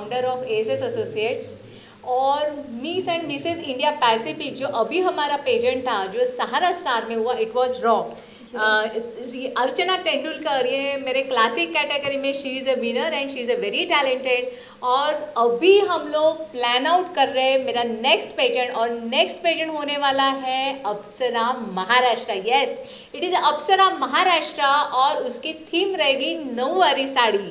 Founder of ASS associates. और miss and Mrs India Pacific जो अभी हमारा पेजेंट था जो सहारा स्टार में हुआ, इट वाज रॉ। अर्चना तेंदुलकर ये मेरे क्लासिक कैटेगरी में she is a winner and she is a very talented. और अभी हम लोग प्लान आउट कर रहे हैं मेरा नेक्स्ट पेजेंट, और नेक्स्ट पेजेंट होने वाला है अप्सरा महाराष्ट्र। यस, इट इज़ अप्सरा महाराष्ट्र और उसकी थीम रहेगी नऊवारी साड़ी।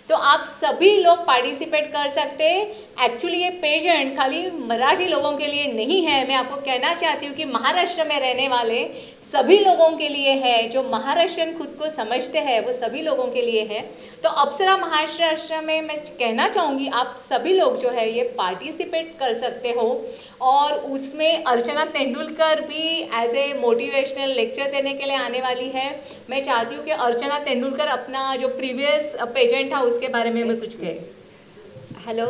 तो आप सभी लोग पार्टिसिपेट कर सकते हैं। एक्चुअली ये पेजेंट खाली मराठी लोगों के लिए नहीं है, मैं आपको कहना चाहती हूँ कि महाराष्ट्र में रहने वाले सभी लोगों के लिए है, जो महाराष्ट्रन खुद को समझते हैं वो सभी लोगों के लिए है। तो अप्सरा महाराष्ट्र में मैं कहना चाहूँगी आप सभी लोग जो है ये पार्टिसिपेट कर सकते हो। और उसमें अर्चना तेंदुलकर भी एज ए मोटिवेशनल लेक्चर देने के लिए आने वाली है। मैं चाहती हूँ कि अर्चना तेंदुलकर अपना जो प्रीवियस पेजेंट था उसके बारे में मैं कुछ कहे। हेलो,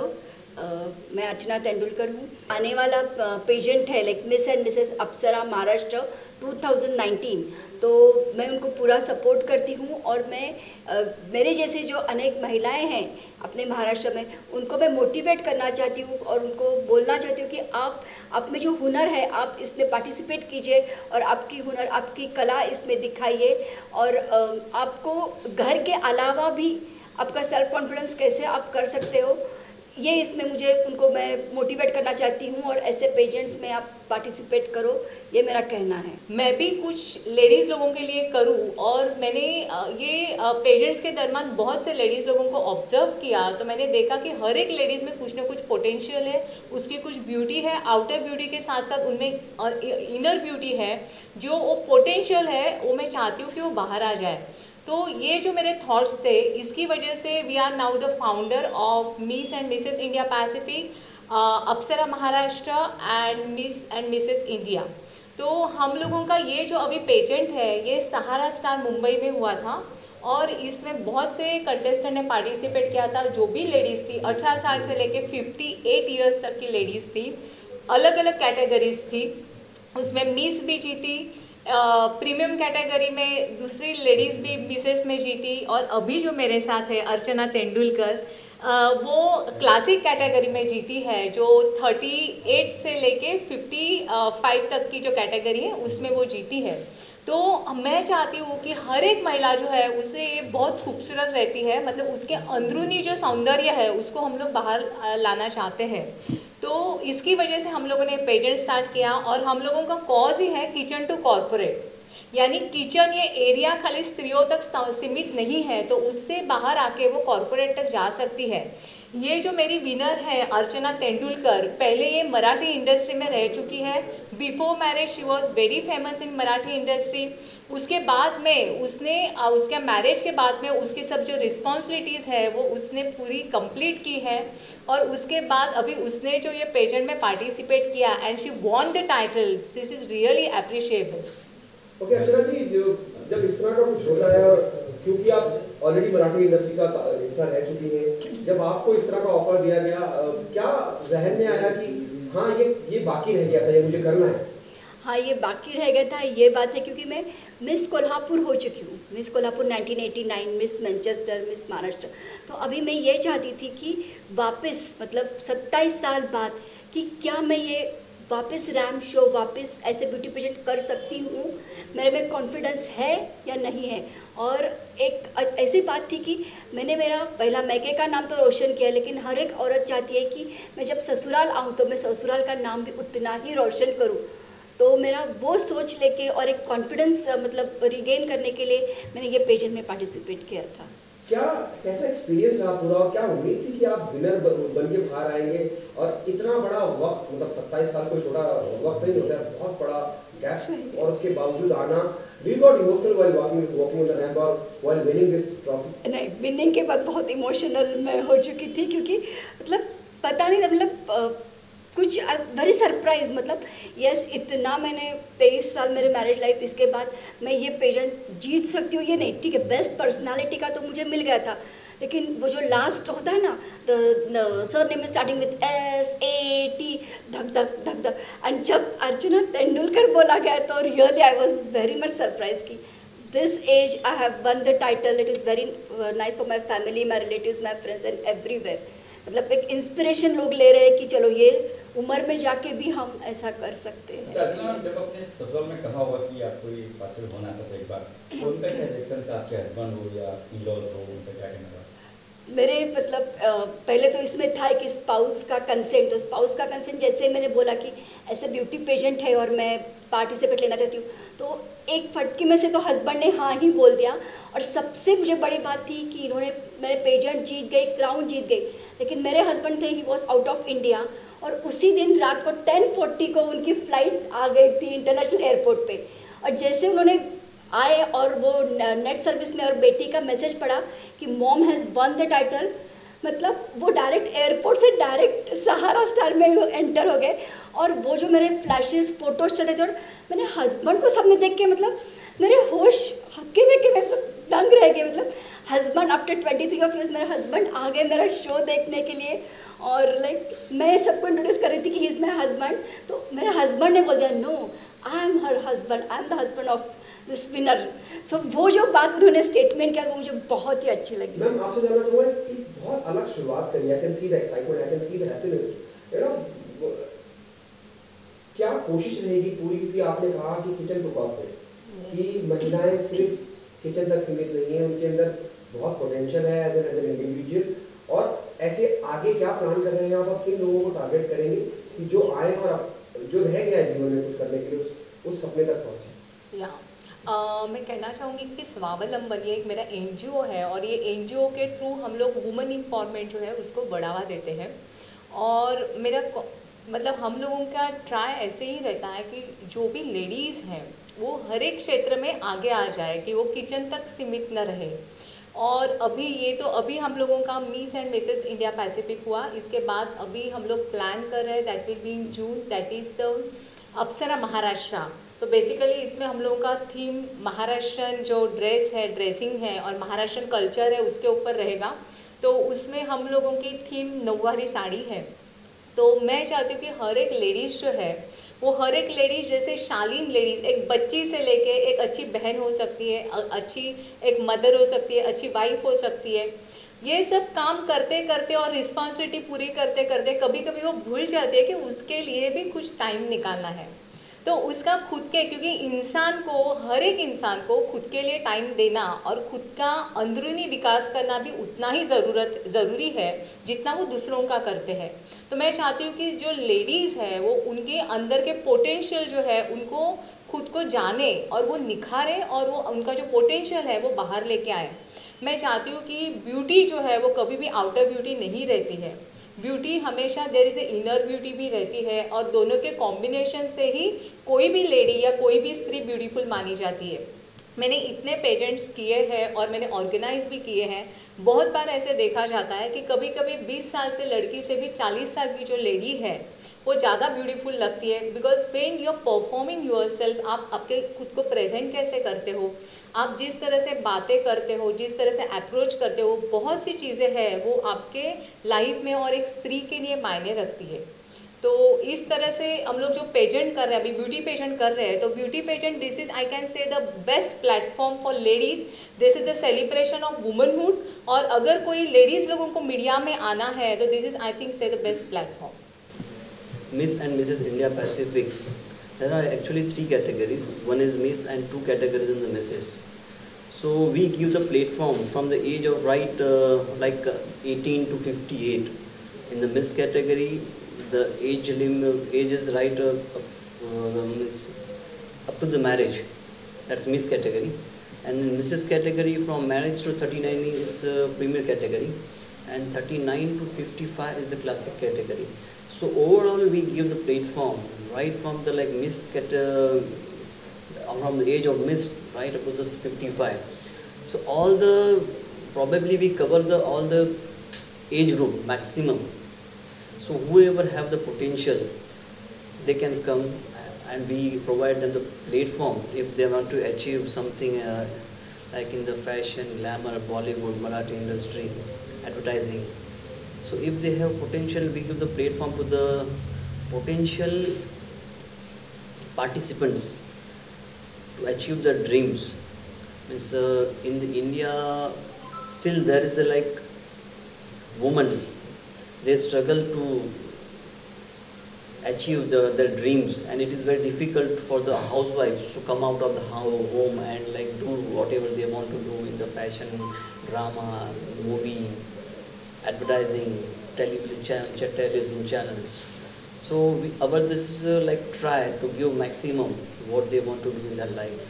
मैं अर्चना तेंदुलकर हूँ। आने वाला पेजेंट है लाइक मिस एंड मिसेस अप्सरा महाराष्ट्र 2019, तो मैं उनको पूरा सपोर्ट करती हूँ। और मैं मेरे जैसे जो अनेक महिलाएं हैं अपने महाराष्ट्र में, उनको मैं मोटिवेट करना चाहती हूँ और उनको बोलना चाहती हूँ कि आप में जो हुनर है आप इसमें पार्टिसिपेट कीजिए और आपकी हुनर, आपकी कला इसमें दिखाइए। और आपको घर के अलावा भी आपका सेल्फ कॉन्फिडेंस कैसे आप कर सकते हो, ये इसमें मुझे उनको मैं मोटिवेट करना चाहती हूँ। और ऐसे पेजेंट्स में आप पार्टिसिपेट करो, ये मेरा कहना है। मैं भी कुछ लेडीज़ लोगों के लिए करूँ, और मैंने ये पेजेंट्स के दरमियान बहुत से लेडीज़ लोगों को ऑब्जर्व किया, तो मैंने देखा कि हर एक लेडीज़ में कुछ ना कुछ पोटेंशियल है, उसकी कुछ ब्यूटी है। आउटर ब्यूटी के साथ साथ उनमें इनर ब्यूटी है, जो वो पोटेंशियल है वो मैं चाहती हूँ कि वो बाहर आ जाए। तो ये जो मेरे थॉट्स थे, इसकी वजह से we are now the founder of miss and Mrs India Pacific, Apsara Maharashtra and miss and Mrs India. तो हम लोगों का ये जो अभी पेजेंट है ये सहारा स्टार मुंबई में हुआ था, और इसमें बहुत से कंटेस्टेंट ने पार्टिसिपेट किया था। जो भी लेडीज़ थी 18 साल से लेके 58 ईयर्स तक की लेडीज़ थी, अलग अलग कैटेगरीज थी। उसमें मिस भी जीती, प्रीमियम कैटेगरी में दूसरी लेडीज़ भी मिसेस में जीती, और अभी जो मेरे साथ है अर्चना तेंदुलकर, वो क्लासिक कैटेगरी में जीती है, जो 38 से लेके 55 तक की जो कैटेगरी है उसमें वो जीती है। तो मैं चाहती हूँ कि हर एक महिला जो है उसे ये बहुत खूबसूरत रहती है, मतलब उसके अंदरूनी जो सौंदर्य है उसको हम लोग बाहर लाना चाहते हैं। तो इसकी वजह से हम लोगों ने पेजेंट स्टार्ट किया, और हम लोगों का कॉज ही है किचन टू कॉर्पोरेट, यानी किचन ये एरिया खाली स्त्रियों तक सीमित नहीं है, तो उससे बाहर आके वो कॉर्पोरेट तक जा सकती है। ये जो मेरी विनर है अर्चना तेंदुलकर, पहले ये मराठी इंडस्ट्री में रह चुकी है। Before marriage she was very famous in Marathi industry. उसके बाद में उसने उसके मैरिज के बाद में उसकी सब जो रिस्पॉन्सिबिलिटीज़ है वो उसने पूरी कंप्लीट की है, और उसके बाद अभी उसने जो ये पेजेंट में पार्टिसिपेट किया and she won the title, this is really appreciable. Okay Archana ji, जब इस तरह का कुछ होता है, और क्योंकि आप ऑलरेडी मराठी इंडस्ट्री का हिस्सा रह चुकी हैं, जब आपको इस तरह का ऑफर दिया गया, क्या जहन में आया कि हाँ ये बाकी रह गया था, ये मुझे करना है? हाँ, ये बाकी रह गया था, ये बात है, क्योंकि मैं मिस कोल्हापुर हो चुकी हूँ। Miss Kolhapur 1989, miss Manchester, miss Maharashtra. तो अभी मैं ये चाहती थी कि वापस, मतलब 27 साल बाद, कि क्या मैं ये वापस रैम शो, वापस ऐसे ब्यूटी पेजेंट कर सकती हूँ, मेरे में कॉन्फिडेंस है या नहीं है। और एक ऐसी बात थी कि मैंने मेरा पहला मैके का नाम तो रोशन किया, लेकिन हर एक औरत चाहती है कि मैं जब ससुराल आऊँ तो मैं ससुराल का नाम भी उतना ही रोशन करूँ। तो मेरा वो सोच लेके और एक कॉन्फिडेंस मतलब रिगेन करने के लिए मैंने ये पेजेंट में पार्टिसिपेट किया था। क्या कैसा एक्सपीरियंस रहा पूरा, और क्या उम्मीद थी कि आप विनर बन के बाहर आएंगे? और इतना बड़ा वक्त, मतलब 27 साल कोई छोटा वक्त नहीं होता है, बहुत बड़ा गैप, और उसके बावजूद आना, we got emotional while walking on the ramp और व्हाइल विनिंग दिस ट्रॉफी? नहीं, विनिंग के बाद बहुत इमोशनल मैं हो चुकी थी, क्योंकि मतलब पता नहीं, मतलब कुछ वेरी सरप्राइज, मतलब यस, इतना मैंने 23 साल मेरे मैरिज लाइफ, इसके बाद मैं ये पेजेंट जीत सकती हूँ ये नहीं, ठीक है, बेस्ट पर्सनालिटी का तो मुझे मिल गया था, लेकिन वो जो लास्ट होता है ना, the surname starting with SAT, धक धक धक धक, एंड जब अर्चना तेंदुलकर बोला गया तो really I was very much surprise की this as I have won the title, it is very nice for my family, my relatives, my friends and everywhere. मतलब एक इंस्पिरेशन लोग ले रहे हैं कि चलो ये उम्र में जाके भी हम ऐसा कर सकते हैं। अच्छा अर्चना मैम, जब अपने ससुराल में कहा होगा कि आपको ये पार्सल होना था एक बार, तो उनका क्या रिएक्शन था? आपके हस्बैंड हो या इन-लॉज हो, उनका क्या कहना था? मेरे मतलब पहले तो इसमें था कि स्पाउस का कंसेंट, तो स्पाउस का कंसेंट जैसे मैंने बोला कि ऐसे ब्यूटी पेजेंट है और मैं पार्टिसिपेट लेना चाहती हूँ, तो एक फटके में से तो हस्बैंड ने हाँ ही बोल दिया। और सबसे मुझे बड़ी बात थी कि इन्होंने, मेरे पेजेंट जीत गई, क्राउन जीत गई, लेकिन मेरे हस्बैंड थे, he was out of India, और उसी दिन रात को 10:40 को उनकी फ़्लाइट आ गई थी इंटरनेशनल एयरपोर्ट पे। और जैसे उन्होंने आए और वो नेट सर्विस में और बेटी का मैसेज पढ़ा कि mom has one the title, मतलब वो डायरेक्ट एयरपोर्ट से डायरेक्ट सहारा स्टार में एंटर हो गए। और वो जो मेरे फ्लैशेस फोटोज चले थे, और मैंने हस्बैंड को सबने देख के मतलब मेरे होश हक्के में के मतलब दंग रह गए। मतलब हस्बैंड आफ्टर 23 ऑफ ईयर्स मेरे हस्बैंड आ गए मेरा शो देखने के लिए, और लाइक मैं सबको इंट्रोड्यूस कर रही थी कि ही इज़ माई हस्बैंड, तो मेरे हस्बैंड ने बोल दिया no I am her husband, I am the husband of this winner. So वो जो बात उन्होंने स्टेटमेंट किया वो मुझे बहुत ही अच्छी लगी। मैम आपसे जानना चाहूँगा कि बहुत अलग शुरुआत करी, I can see the excitement, I can see the happiness, you know, क्या कोशिश रहेगी पूरी, क्योंकि आपने कहा कि किचन टू कॉर्पोरेट कि महिलाएं सिर्फ किचन तक सीमित नहीं है, उनके अंदर बहुत पोटेंशियल है एज एन इंडिविजुअल, और ऐसे आगे क्या प्लान कर रहे हैं आप, किन लोगों को टारगेट करेंगे कि जो आए और जो रह गया है जीवन में कुछ करने के लिए उस सपने तक पहुंचे? या मैं कहना चाहूँगी कि स्वावलंबन ये एक मेरा एनजीओ है, और ये एनजीओ के थ्रू हम लोग वुमेन एम्पावरमेंट जो है उसको बढ़ावा देते हैं। और मेरा मतलब हम लोगों का ट्राई ऐसे ही रहता है कि जो भी लेडीज़ हैं वो हर एक क्षेत्र में आगे आ जाए, कि वो किचन तक सीमित न रहे। और अभी ये तो अभी हम लोगों का miss and Mrs India Pacific हुआ, इसके बाद अभी हम लोग प्लान कर रहे हैं that will be in June, that is the Apsara Maharashtra. तो बेसिकली इसमें हम लोगों का थीम महाराष्ट्रन जो ड्रेस है, ड्रेसिंग है और महाराष्ट्रन कल्चर है उसके ऊपर रहेगा। तो उसमें हम लोगों की थीम नौवारी साड़ी है। तो मैं चाहती हूँ कि हर एक लेडीज़ जो है वो हर एक लेडीज़ जैसे शालीन लेडीज़, एक बच्ची से लेके एक अच्छी बहन हो सकती है, अच्छी एक मदर हो सकती है, अच्छी वाइफ हो सकती है, ये सब काम करते करते और रिस्पॉन्सिबिलिटी पूरी करते करते कभी कभी वो भूल जाती है कि उसके लिए भी कुछ टाइम निकालना है। तो उसका खुद के, क्योंकि इंसान को, हर एक इंसान को खुद के लिए टाइम देना और खुद का अंदरूनी विकास करना भी उतना ही ज़रूरी है जितना वो दूसरों का करते हैं। तो मैं चाहती हूँ कि जो लेडीज़ है वो उनके अंदर के पोटेंशियल जो है उनको खुद को जाने और वो निखारे, और वो उनका जो पोटेंशियल है वो बाहर लेके आए। मैं चाहती हूँ कि ब्यूटी जो है वो कभी भी आउटर ब्यूटी नहीं रहती है, ब्यूटी हमेशा there is a inner beauty भी रहती है, और दोनों के कॉम्बिनेशन से ही कोई भी लेडी या कोई भी स्त्री ब्यूटीफुल मानी जाती है। मैंने इतने पेजेंट्स किए हैं और मैंने ऑर्गेनाइज भी किए हैं। बहुत बार ऐसे देखा जाता है कि कभी कभी 20 साल से लड़की से भी 40 साल की जो लेडी है वो ज़्यादा ब्यूटीफुल लगती है, because when you are performing yourself, आप आपके खुद को प्रेजेंट कैसे करते हो, आप जिस तरह से बातें करते हो, जिस तरह से अप्रोच करते हो, बहुत सी चीज़ें हैं वो आपके लाइफ में और एक स्त्री के लिए मायने रखती है। तो इस तरह से हम लोग जो पेजेंट कर रहे हैं, अभी ब्यूटी पेजेंट कर रहे हैं, तो beauty pageant this is I can say the best platform for ladies, this is the celebration of womanhood. और अगर कोई लेडीज़ लोगों को मीडिया में आना है तो दिस इज़ आई थिंक से the best platform. Miss and Mrs. India Pacific, there are actually 3 categories. One is Miss and 2 categories in the Misses. So we give the platform from the age of 18 to 58. In the Miss category, the age is up to the marriage. That's Miss category. And in Mrs. category, from marriage to 39 is premier category, and 39 to 55 is the classic category. So overall, we give the platform right from the Miss from the age of Miss right up to the 55. So probably we cover all the age group maximum. So whoever have the potential, they can come, and we provide them the platform if they want to achieve something like in the fashion, glamour, Bollywood, Marathi industry, advertising. So if they have potential, we give the platform to the potential participants to achieve their dreams. Means in India, still there is a woman, they struggle to achieve their dreams, and it is very difficult for the housewives to come out of the home and like do whatever they want to do in the fashion, drama, movie, advertising, television channels. So our this is like try to give maximum what they want to do in their life.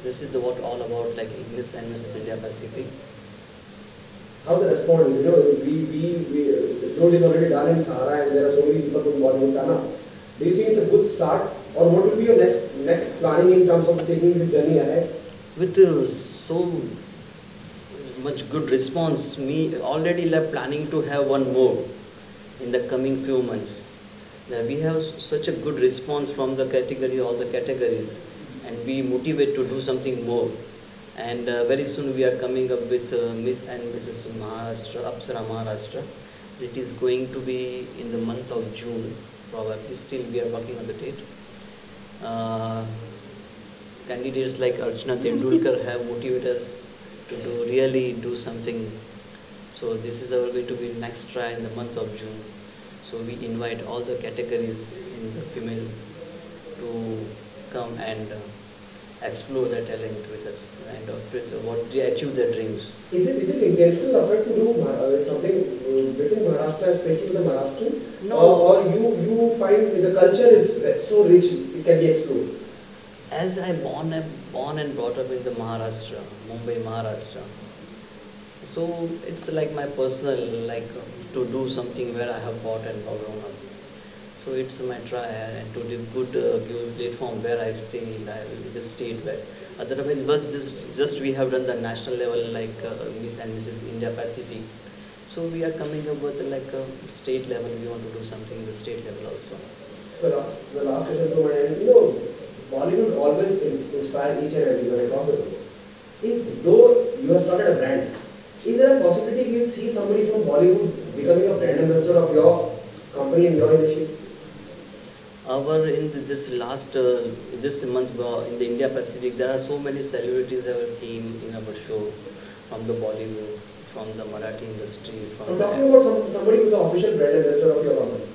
This is the what all about like Miss and Mrs. India Pacific. How they respond? You know, the road is already done in Sahara, and there are so many people from Bollywood. Do you think it's a good start, or what will be your next planning in terms of taking this journey ahead? With so much good response, me already like planning to have one more in the coming few months. We have such a good response from the category, all the categories, and we motivate to do something more. And very soon we are coming up with Miss and Mrs. Maharashtra, Apsara Maharashtra. It is going to be in the month of June, probably. Still we are working on the date. Candidates like Archana Tendulkar have motivated us to really do something. So this is our going to be next try in the month of June. So we invite all the categories in the female to come and explore their talent with us and what they achieve their dreams. Is it intentional effort to do something within Maharashtra, especially the Maharashtrian? No. Or you find the culture is so rich it can be explored? As I born and brought up in the Maharashtra, Mumbai, Maharashtra. So it's like my personal to do something where I have bought and grown up. So it's my try and to give good give platform where I stay. I will just stay where. Otherwise, was just we have done the national level like Miss and Mrs. India Pacific. So we are coming up with like a state level. We want to do something in the state level also. The last question from my end. You know, Bollywood always inspires each and everyone across the world. Though you have started a brand, is there a possibility you will see somebody from Bollywood becoming a brand ambassador of your company and your initiative? This month in the India Pacific, there are so many celebrities that came in our show from the Bollywood, from the Marathi industry. I'm talking about somebody who's an official brand ambassador of your company.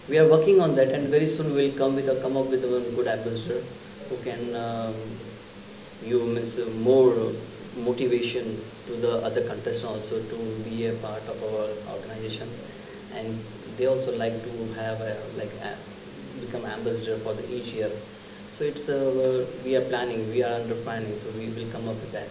We are working on that, and very soon we'll come up with a good ambassador who can more motivation to the other contestants also to be a part of our organization, and they also like to have become ambassador for each year. So it's we are under planning, so we will come up with that.